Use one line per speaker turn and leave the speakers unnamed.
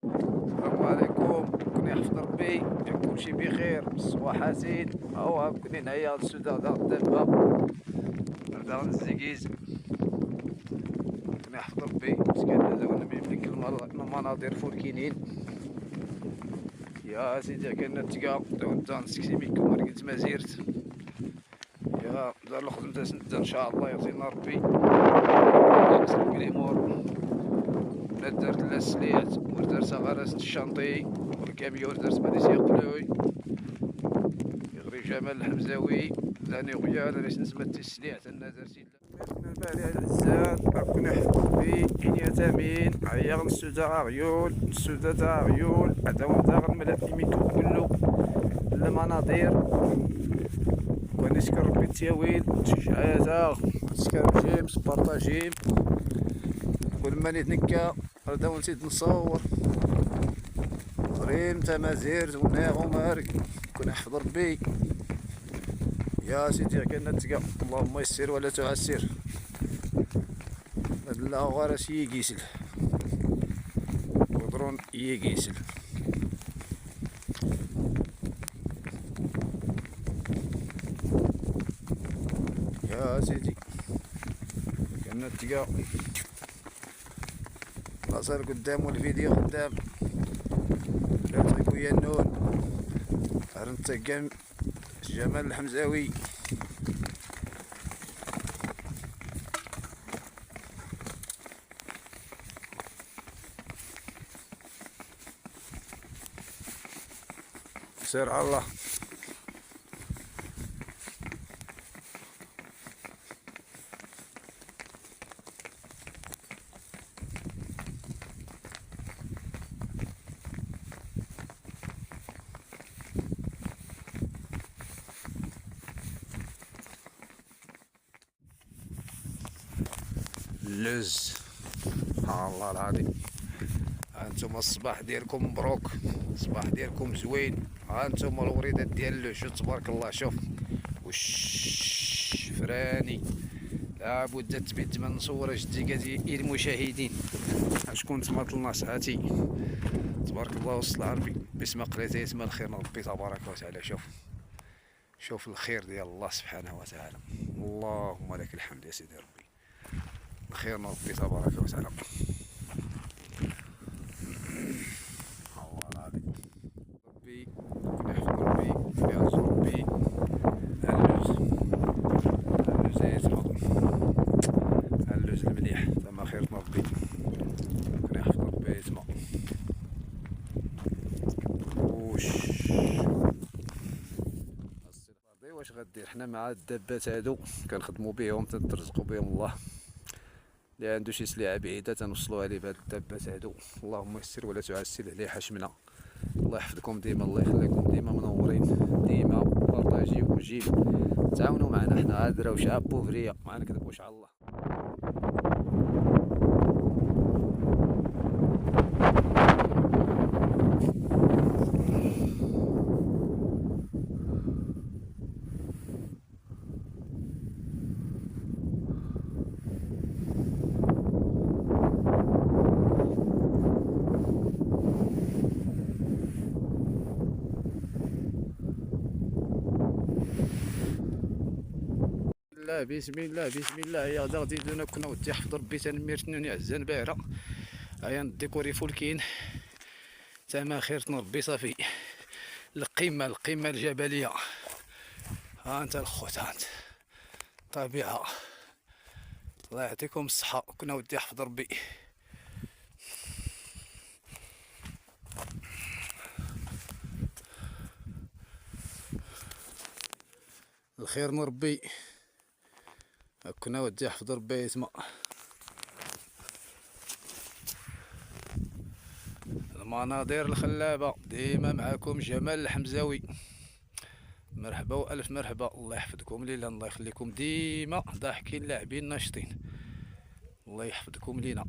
السلام عليكم، كون يحفظ ربي يكون كلشي بخير، الصباح هاو كوني نهيا السوداء دابا داغ الزكيز. كون يحفظ ربي مسكين زعما ديك المناظر فولكينين. يا سيدي كاين تلقى تا نسكسي ميكو مرقد ما زيرت. يا دار الخدمة تسنت ان شاء الله يعطينا ربي يسلك الامور. لا درت لا السليات ولا درت غرست الشانطي والكاميون درت ماليسيا قلوي يغري جمال الحمزاوي لاني غيا لا نسمى السليات انا درتي من بالي العزان كون يحفظ ربي يتامين عيا السودا عيول السودا تاع عيول هذا وحده الملف ميتو كله المناظير ونشكر ربي التياويل تشجيعاته نشكر جيمس بارطاجيم ولما نتنكا هذا ونسيت نصور ريم تمازير وناغ ومارك كون يحفظ ربي. يا سيدي كاين تلقى اللهم يسر ولا تعسر لا غارس يقيسل ودرون يقيسل. يا سيدي كاين تلقى صار قدام والفيديو قدام لا تغيبوا يا النور هرنتقم جمال الحمزاوي. سير على الله. اللوز الله العظيم. هانتوما الصباح ديالكم مبروك، الصباح ديالكم زوين. هانتوما الوريدات ديال اللوز تبارك الله. شوف وش فراني لابد تبيت من نصور جديكاتي المشاهدين شكون تماطلنا ساعتي تبارك الله وسط العربي باسم قريتي اسم الخير من ربي تبارك وتعالى. شوف الخير ديال الله سبحانه وتعالى. اللهم لك الحمد يا سيدي ربي، الخير من ربي تبارك وتعالى. الله العظيم. ربي يحفظ ربي يعز ربي. اللوز يتما اللوز المليح تما خير من ربي كون يحفظ ربي يتما. واش غدير حنا مع الدبات هادو كنخدمو بهم تنترزقو بهم الله. اللي عنده شي سلعه بعيده تنوصلوها ليه بهاد الدبات هادو. اللهم يسر ولا تعسر عليه حشمنا. الله يحفظكم ديما، الله يخليكم ديما منورين ديما. بارطاجيو وجيب تعاونوا معنا حنا عاد راه شعب بوفريه ما نكذبوش على الله. بسم الله بسم الله. يا غادي دونا كنا ودي حفظ ربي تنميرتنوني عزان باهرة. هيا نديكوري فولكين تما خير ربي صافي. القمة الجبلية. ها انت الخوت ها انت طبيعة. الله يعطيكم الصحة. كنا ودي حفظ ربي. الخير من ربي كنا ودي حفظ ربي يسمع. المناظر الخلابة ديما معاكم جمال الحمزاوي. مرحبا والف مرحبا. الله يحفظكم لينا، الله يخليكم ديما ضاحكين لاعبين ناشطين. الله يحفظكم لينا.